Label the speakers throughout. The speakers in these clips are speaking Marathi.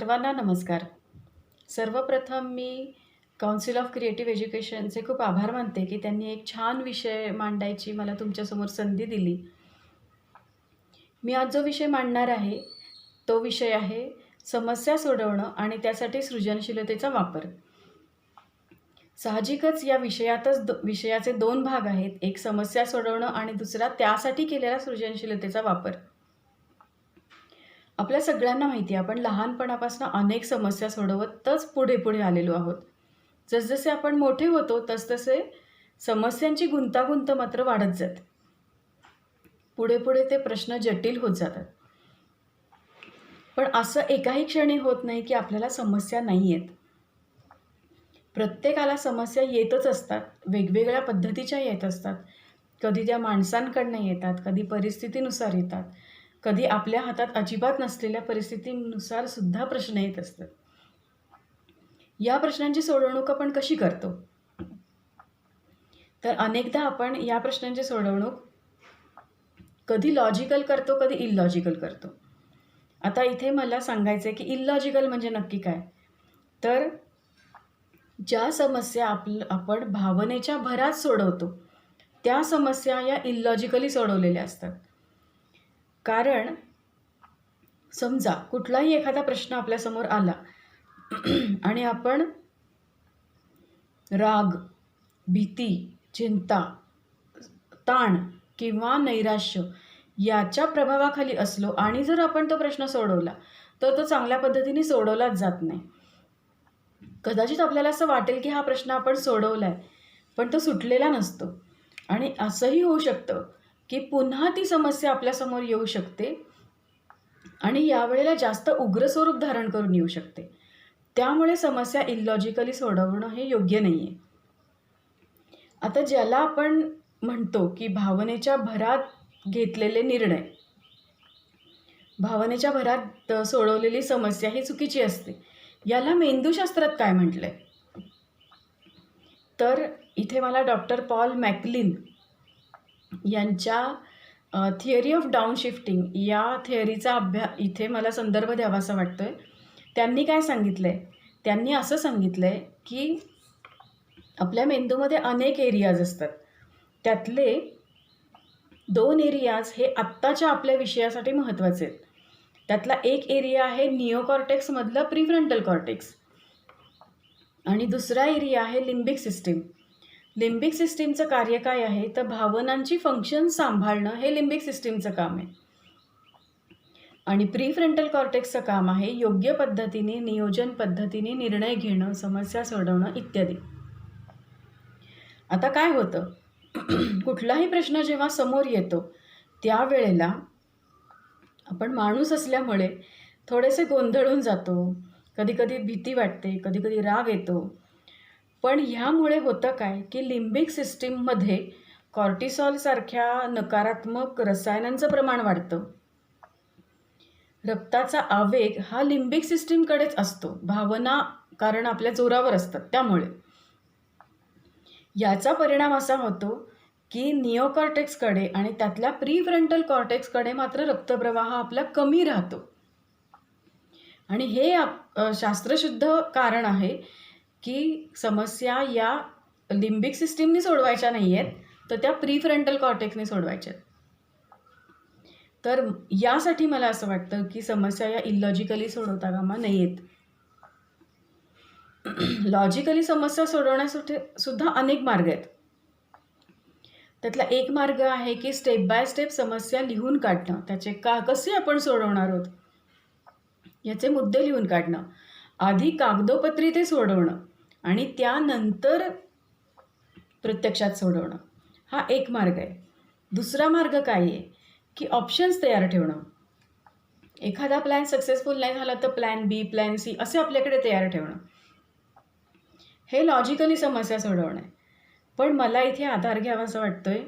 Speaker 1: सर्वांना नमस्कार. सर्वप्रथम मी काउन्सिल ऑफ क्रिएटिव्ह एज्युकेशनचे खूप आभार मानते की त्यांनी एक छान विषय मांडायची मला तुमच्यासमोर संधी दिली. मी आज जो विषय मांडणार आहे तो विषय आहे समस्या सोडवणं आणि त्यासाठी सृजनशीलतेचा वापर. साहजिकच या विषयाचे दोन भाग आहेत, एक समस्या सोडवणं आणि दुसरा त्यासाठी केलेला सृजनशीलतेचा वापर. आपल्या सगळ्यांना माहिती आहे आपण लहानपणापासून अनेक समस्या सोडवतच पुढे पुढे आलेलो आहोत. जसजसे आपण मोठे होतो तसतसे समस्यांची गुंतागुंत मात्र वाढत जाते. पुढे पुढे ते प्रश्न जटिल होत जातात. पण असं एकाही क्षणी होत नाही की आपल्याला समस्या नाही आहेत. प्रत्येकाला समस्या येतच असतात, वेगवेगळ्या पद्धतीच्या येत असतात. कधी त्या माणसांकडनं येतात, कधी परिस्थितीनुसार येतात, कधी आपल्या हातात अजिबात नसलेल्या परिस्थितीनुसार सुद्धा प्रश्न येत असतात. या प्रश्नांची सोडवणूक आपण कशी करतो? तर अनेकदा आपण या प्रश्नांची सोडवणूक कधी लॉजिकल करतो, कधी इलॉजिकल करतो. आता इथे मला सांगायचं आहे की इलॉजिकल म्हणजे नक्की काय? तर ज्या समस्या आपण भावनेच्या भरात सोडवतो त्या समस्या या इलॉजिकली सोडवलेल्या असतात. कारण समजा कुठलाही एखादा प्रश्न आपल्यासमोर आला आणि आपण राग, भीती, चिंता, ताण किंवा नैराश्य याच्या प्रभावाखाली असलो आणि जर आपण तो प्रश्न सोडवला तर तो चांगल्या पद्धतीने सोडवलाच जात नाही. कदाचित आपल्याला असं वाटेल की हा प्रश्न आपण सोडवला आहे, पण तो सुटलेला नसतो. आणि असंही होऊ शकतं की पुन्हा ती समस्या आपल्यासमोर येऊ शकते आणि यावेळेला जास्त उग्र स्वरूप धारण करून येऊ शकते. त्यामुळे समस्या इलॉजिकली सोडवणं हे योग्य नाही आहे. आता ज्याला आपण म्हणतो की भावनेच्या भरात घेतलेले निर्णय, भावनेच्या भरात सोडवलेली समस्या ही चुकीची असते, याला मेंदूशास्त्रात काय म्हटलं आहे? तर इथे मला डॉक्टर पॉल मॅकलिन यांच्या थिअरी ऑफ डाऊनशिफ्टिंग या थिअरीचा इथे मला संदर्भ द्यावासा वाटतो आहे. त्यांनी काय सांगितलं आहे? त्यांनी असं सांगितलं आहे की आपल्या मेंदूमध्ये अनेक एरियाज असतात. त्यातले 2 एरियाज हे आत्ताच्या आपल्या विषयासाठी महत्त्वाचे आहेत. त्यातला एक एरिया आहे निओकॉर्टेक्समधलं प्रीफ्रंटल कॉर्टेक्स आणि दुसरा एरिया आहे लिम्बिक सिस्टीम. लिम्बिक सिस्टीमचं कार्य काय आहे? तर भावनांची फंक्शन सांभाळणं हे लिम्बिक सिस्टीमचं काम आहे. आणि प्रीफ्रंटल कॉर्टेक्सचं काम आहे योग्य पद्धतीने, नियोजन पद्धतीने निर्णय घेणं, समस्या सोडवणं इत्यादी. आता काय होतं? कुठलाही प्रश्न जेव्हा समोर येतो त्यावेळेला आपण माणूस असल्यामुळे थोडेसे गोंधळून जातो. कधी कधी भीती वाटते, कधी कधी राग येतो. पण ह्यामुळे होतं काय की लिम्बिक सिस्टीममध्ये कॉर्टिसॉलसारख्या नकारात्मक रसायनांचं प्रमाण वाढतं. रक्ताचा आवेग हा लिम्बिक सिस्टीमकडेच असतो. भावना कारण आपल्या जोरावर असतात. त्यामुळे याचा परिणाम असा होतो की निओकॉर्टेक्सकडे आणि त्यातल्या प्रीफ्रंटल कॉर्टेक्सकडे मात्र रक्तप्रवाह आपला कमी राहतो. आणि हे शास्त्रशुद्ध कारण आहे की समस्या या लिम्बिक सिस्टीमने सोडवायच्या नाही आहेत, तर त्या प्रीफ्रंटल कॉर्टेक्सने सोडवायच्या आहेत. तर यासाठी मला असं वाटतं की समस्या या इलॉजिकली सोडवता कामा नयेत. लॉजिकली समस्या सोडवण्यासाठी सुद्धा अनेक मार्ग आहेत. त्यातला एक मार्ग आहे की स्टेप बाय स्टेप समस्या लिहून काढणं, त्याचे कसे आपण सोडवणार आहोत याचे मुद्दे लिहून काढणं, आधी कागदोपत्री ते सोडवणं आणि त्यानंतर प्रत्यक्षात सोडवणं, हा एक मार्ग आहे. दुसरा मार्ग काय आहे की ऑप्शन्स तयार ठेवणं. एखादा प्लॅन सक्सेसफुल नाही झाला तर प्लॅन बी, प्लॅन सी असे आपल्याकडे तयार ठेवणं, हे लॉजिकली समस्या सोडवणं आहे. पण मला इथे आधार घ्यावासा वाटतोय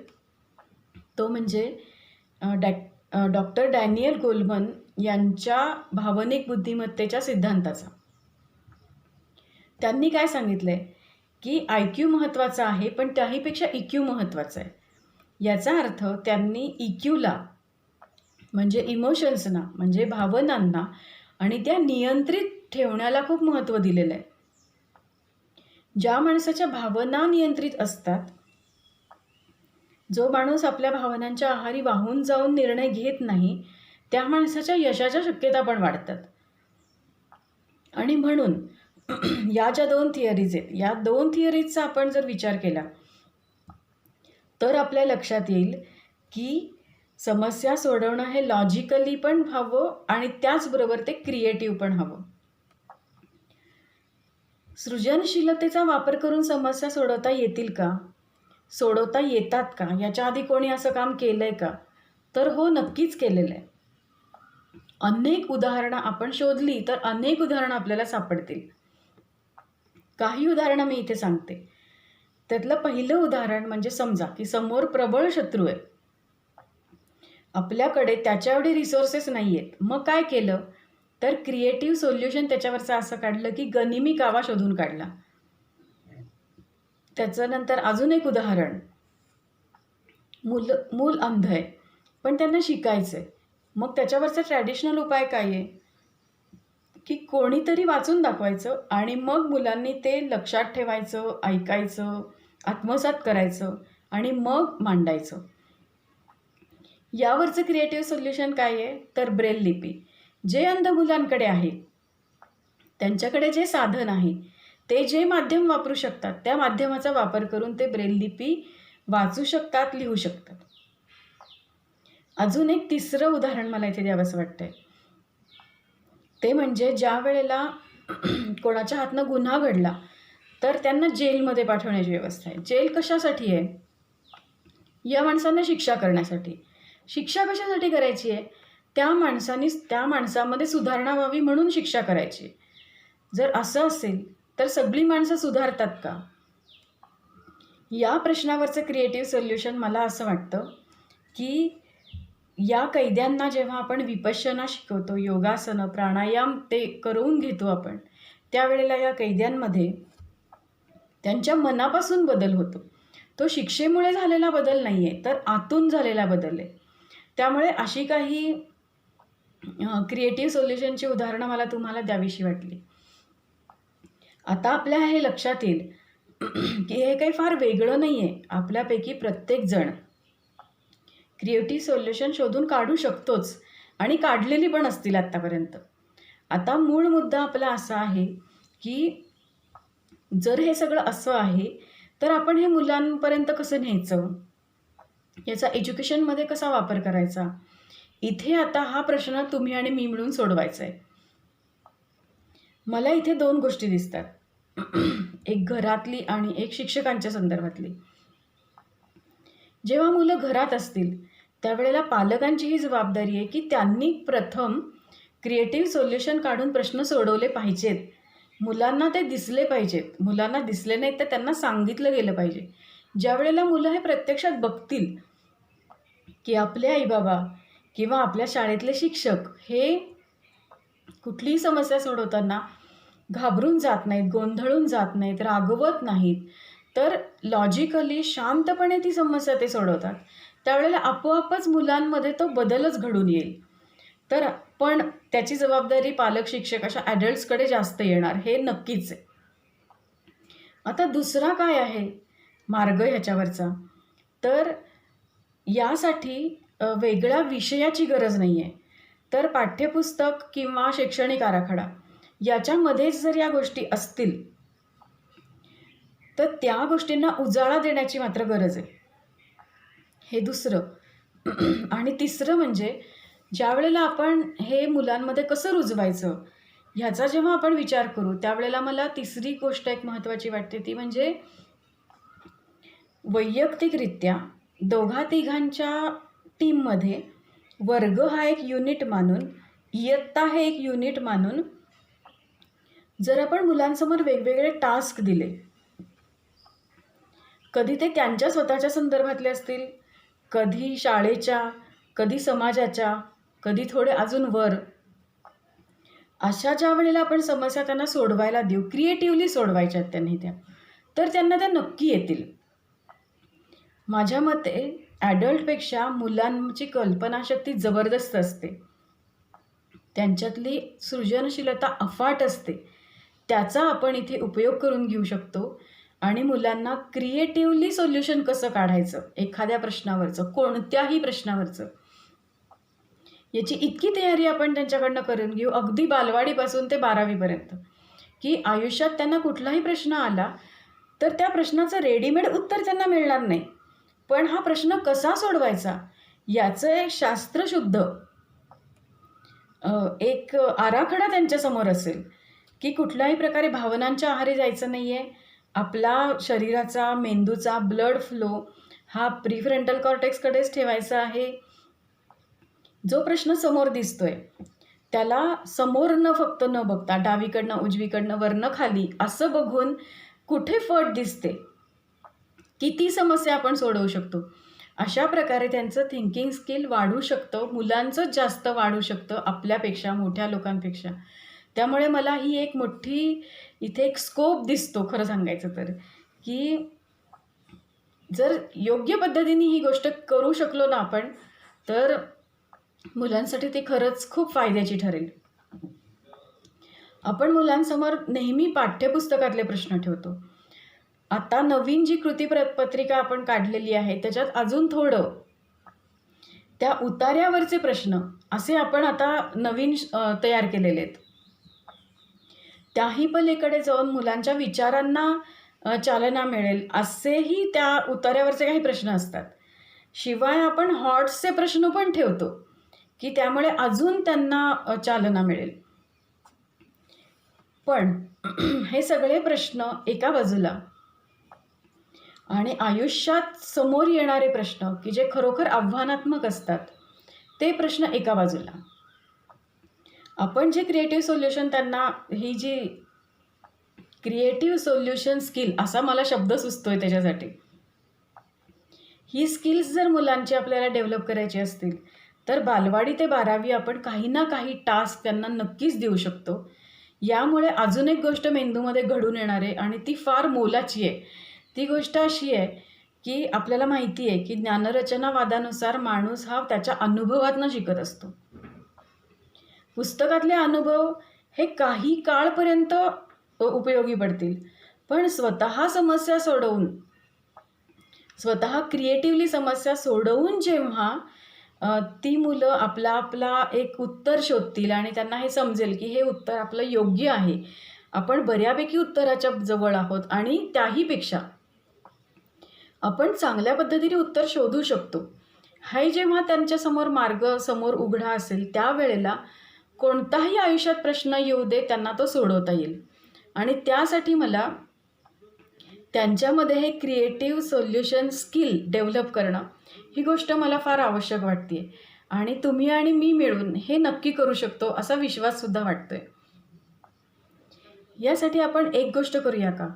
Speaker 1: तो म्हणजे डॉक्टर डॅनियल गोलमन यांच्या भावनिक बुद्धिमत्तेच्या सिद्धांताचा. त्यांनी काय सांगितलं आहे की IQ महत्त्वाचा आहे, पण त्याहीपेक्षा EQ महत्त्वाचा आहे. याचा अर्थ त्यांनी EQला म्हणजे इमोशन्सना म्हणजे भावनांना आणि त्या नियंत्रित ठेवण्याला खूप महत्त्व दिलेलं आहे. ज्या माणसाच्या भावना नियंत्रित असतात, जो माणूस आपल्या भावनांच्या आहारी वाहून जाऊन निर्णय घेत नाही, त्या माणसाच्या यशाच्या शक्यता पण वाढतात. आणि म्हणून या ज्या 2 थिअरीज आहेत, या 2 थिअरीजचा आपण जर विचार केला तर आपल्या लक्षात येईल की समस्या सोडवणं हे लॉजिकली पण हवं आणि त्याचबरोबर ते क्रिएटिव्ह पण हवं. सृजनशीलतेचा वापर करून समस्या सोडवता येतील का? सोडवता येतात का? याच्या आधी कोणी असं काम केलंय का? तर हो, नक्कीच केलेलं आहे. अनेक उदाहरणं आपण शोधली तर अनेक उदाहरणं आपल्याला सापडतील. काही उदाहरणं मी इथे सांगते. त्यातलं पहिलं उदाहरण म्हणजे समजा की समोर प्रबळ शत्रू आहे. आपल्याकडे त्याच्या एवढे रिसोर्सेस नाही आहेत. मग काय केलं? तर क्रिएटिव्ह सोल्युशन त्याच्यावरचं असं काढलं की गनिमी कावा शोधून काढला. त्याचं नंतर अजून एक उदाहरण, मूल अंध आहे पण त्यांना शिकायचं आहे. मग त्याच्यावरचा ट्रॅडिशनल उपाय काय आहे की कोणीतरी वाचून दाखवायचं आणि मग मुलांनी ते लक्षात ठेवायचं, ऐकायचं, आत्मसात करायचं आणि मग मांडायचं. यावरचं क्रिएटिव्ह सोल्युशन काय आहे? तर ब्रेल लिपी. जे अंध मुलांकडे आहे त्यांच्याकडे जे साधन आहे, ते जे माध्यम वापरू शकतात त्या माध्यमाचा वापर करून ते ब्रेल लिपी वाचू शकतात, लिहू शकतात. अजून एक तिसरं उदाहरण मला इथे द्यावंसं वाटतंय. ते म्हणजे ज्या वेळेला कोणाच्या हातनं गुन्हा घडला तर त्यांना जेलमध्ये पाठवण्याची व्यवस्था आहे. जेल कशासाठी आहे? या माणसांना शिक्षा करण्यासाठी. शिक्षा कशासाठी करायची आहे? त्या माणसामध्ये सुधारणा व्हावी म्हणून शिक्षा करायची. जर असं असेल तर सगळी माणसं सुधारतात का? या प्रश्नावरचं क्रिएटिव्ह सोल्युशन मला असं वाटतं की या कैद्यांना जेव्हा आपण विपश्यना शिकवतो, योगासनं, प्राणायाम ते करून घेतो आपण, त्यावेळेला या कैद्यांमध्ये त्यांच्या मनापासून बदल होतो. तो शिक्षेमुळे झालेला बदल नाही आहे, तर आतून झालेला बदल आहे. त्यामुळे अशी काही क्रिएटिव्ह सोल्युशनची उदाहरणं मला तुम्हाला द्यावीशी वाटली. आता आपल्या हे लक्षात येईल की हे काही फार वेगळं नाही आहे. आपल्यापैकी प्रत्येकजण क्रिएटिव्ह सोल्युशन शोधून काढू शकतोच आणि काढलेली पण असतील आत्तापर्यंत. आता मूळ मुद्दा आपला असा आहे की जर हे सगळं असं आहे तर आपण हे मुलांपर्यंत कसं न्यायचं, याचा एज्युकेशनमध्ये कसा वापर करायचा, इथे आता हा प्रश्न तुम्ही आणि मी मिळून सोडवायचा आहे. मला इथे 2 गोष्टी दिसतात, एक घरातली आणि एक शिक्षकांच्या संदर्भातली. जेव्हा मुलं घरात असतील त्यावेळेला पालकांची ही जबाबदारी आहे की त्यांनी प्रथम क्रिएटिव्ह सोल्युशन काढून प्रश्न सोडवले पाहिजेत. मुलांना ते दिसले पाहिजेत. मुलांना दिसले नाहीत तर त्यांना सांगितलं गेलं पाहिजे. ज्या वेळेला मुलं हे प्रत्यक्षात बघतील की आपले आईबाबा किंवा आपल्या शाळेतले शिक्षक हे कुठलीही समस्या सोडवताना घाबरून जात नाहीत, गोंधळून जात नाहीत, रागवत नाहीत, तर लॉजिकली शांतपणे ती समस्या ते सोडवतात, त्यावेळेला आपोआपच मुलांमध्ये तो बदलच घडून येईल. तर पण त्याची जबाबदारी पालक, शिक्षक अशा ॲडल्ट्सकडे जास्त येणार, हे नक्कीच आहे. आता दुसरा काय आहे मार्ग ह्याच्यावरचा? तर यासाठी वेगळ्या विषयाची गरज नाही आहे. तर पाठ्यपुस्तक किंवा शैक्षणिक आराखडा याच्यामध्येच जर या गोष्टी असतील तर त्या गोष्टींना उजाळा देण्याची मात्र गरज आहे. हे दुसरं. आणि तिसरं म्हणजे ज्या वेळेला आपण हे मुलांमध्ये कसं रुजवायचं ह्याचा जेव्हा आपण विचार करू त्यावेळेला मला तिसरी गोष्ट एक महत्त्वाची वाटते, ती म्हणजे वैयक्तिकरित्या दोघा-तिघांच्या टीममध्ये वर्ग हा एक युनिट मानून, इयत्ता हे एक युनिट मानून जर आपण मुलांसमोर वेगवेगळे टास्क दिले, कधी ते त्यांच्या स्वतःच्या संदर्भातले असतील, कधी शाळेच्या, कधी समाजाच्या, कधी थोडे अजून वर, अशा ज्या वेळेला आपण समस्या त्यांना सोडवायला देऊ, क्रिएटिव्हली सोडवायच्या आहेत त्यांनी त्या, तर त्यांना त्या नक्की येतील. माझ्या मते ॲडल्टपेक्षा मुलांची कल्पनाशक्ती जबरदस्त असते. त्यांच्यातली सृजनशीलता अफाट असते, त्याचा आपण इथे उपयोग करून घेऊ शकतो आणि मुलांना क्रिएटिव्हली सोल्युशन कसं काढायचं एखाद्या प्रश्नावरचं, कोणत्याही प्रश्नावरचं, याची इतकी तयारी आपण त्यांच्याकडनं करून घेऊ, अगदी बालवाडीपासून ते 12वीपर्यंत, की आयुष्यात त्यांना कुठलाही प्रश्न आला तर त्या प्रश्नाचं रेडीमेड उत्तर त्यांना मिळणार नाही, पण हा प्रश्न कसा सोडवायचा याचं एक शास्त्रशुद्ध एक आराखडा त्यांच्यासमोर असेल, की कुठल्याही प्रकारे भावनांच्या आहारी जायचं नाही आहे. आपला शरीराचा, मेंदूचा ब्लड फ्लो हा प्रीफ्रंटल कॉर्टेक्सकडेच ठेवायचा आहे. जो प्रश्न समोर दिसतोय त्याला समोर फक्त न बघता डावीकडनं उजवीकडनं वरनं खाली असं बघून कुठे फट दिसते, किती समस्या आपण सोडवू शकतो, अशा प्रकारे त्यांचं थिंकिंग स्किल वाढू शकतं. मुलांचंच जास्त वाढू शकतं आपल्यापेक्षा, मोठ्या लोकांपेक्षा. त्यामुळे मला ही एक मोठी इथे एक स्कोप दिसतो खरं सांगायचं तर, की जर योग्य पद्धतीने ही गोष्ट करू शकलो ना आपण, तर मुलांसाठी ती खरंच खूप फायद्याची ठरेल. आपण मुलांसमोर नेहमी पाठ्यपुस्तकातले प्रश्न ठेवतो. आता नवीन जी कृतीपत्रिका आपण काढलेली आहे त्याच्यात अजून थोडं त्या उतार्यावरचे प्रश्न असे आपण आता नवीन तयार केलेले आहेत. त्याही पलीकडे जाऊन मुलांच्या विचारांना चालना मिळेल असेही त्या उतार्यावरचे काही प्रश्न असतात. शिवाय आपण हॉट्सचे प्रश्न पण ठेवतो, की त्यामुळे अजून त्यांना चालना मिळेल. पण हे सगळे प्रश्न एका बाजूला आणि आयुष्यात समोर येणारे प्रश्न की जे खरोखर आव्हानात्मक असतात ते प्रश्न एका बाजूला. आपण जे क्रिएटिव्ह सोल्युशन त्यांना, ही जी क्रिएटिव्ह सोल्युशन स्किल असा मला शब्द सुचतोय त्याच्यासाठी, ही स्किल्स जर मुलांची आपल्याला डेव्हलप करायची असतील तर बालवाडी ते 12वी आपण काही ना काही टास्क त्यांना नक्कीच देऊ शकतो. यामुळे अजून एक गोष्ट मेंदूमध्ये घडून येणार आहे आणि ती फार मोलाची आहे. ती गोष्ट अशी आहे की आपल्याला माहिती आहे की ज्ञानरचनावादानुसार माणूस हा त्याच्या अनुभवातनं शिकत असतो. पुस्तकातले अनुभव हे काही काळपर्यंत उपयोगी पडतील, पण स्वतः समस्या सोडवून, स्वतः क्रिएटिव्हली समस्या सोडवून जेव्हा ती मुलं आपला एक उत्तर शोधतील आणि त्यांना हे समजेल की हे उत्तर आपलं योग्य आहे, आपण बऱ्यापैकी उत्तराच्या जवळ आहोत आणि त्याहीपेक्षा आपण चांगल्या पद्धतीने उत्तर शोधू शकतो, हे जेव्हा त्यांच्यासमोर मार्ग समोर उघडा असेल त्यावेळेला कोणताही आयुष्यात प्रश्न येऊ दे त्यांना तो सोडवता येईल. आणि त्यासाठी मला त्यांच्यामध्ये हे क्रिएटिव्ह सोल्युशन स्किल डेव्हलप करणं ही गोष्ट मला फार आवश्यक वाटते आणि तुम्ही आणि मी मिळून हे नक्की करू शकतो असा विश्वाससुद्धा वाटतोय. यासाठी आपण एक गोष्ट करूया का,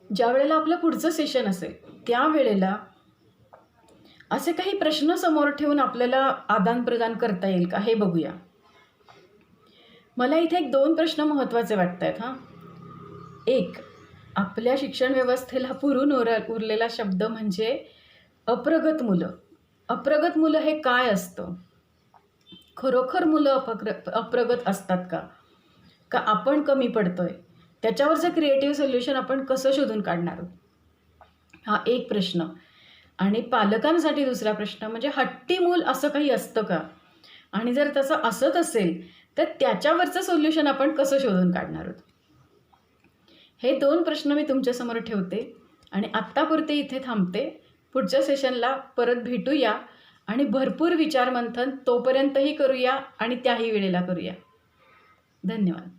Speaker 1: ज्या वेळेला आपलं पुढचं सेशन असेल त्यावेळेला असे काही प्रश्न समोर ठेवून आपल्याला आदानप्रदान करता येईल का हे बघूया. मला इथे एक 2 प्रश्न महत्त्वाचे वाटत आहेत. एक, आपल्या शिक्षण व्यवस्थेला पुरून उरलेला शब्द म्हणजे अप्रगत मुलं. अप्रगत मुलं हे काय असतं? खरोखर मुलं अप्रगत असतात का? का आपण कमी पडतोय? त्याच्यावरचं क्रिएटिव्ह सोल्युशन आपण कसं शोधून काढणार आहोत? हा एक प्रश्न. आणि पालकांसाठी दुसरा प्रश्न म्हणजे हट्टी मूल असं काही असतं का? आणि जर तसं असत असेल तर त्याच्यावरचं सोल्युशन आपण कसं शोधून काढणार आहोत? हे 2 प्रश्न मी तुमच्यासमोर ठेवते आणि आत्तापुरते इथे थांबते. पुढच्या सेशनला परत भेटूया आणि भरपूर विचारमंथन तोपर्यंतही करूया आणि त्याही वेळेला करूया. धन्यवाद.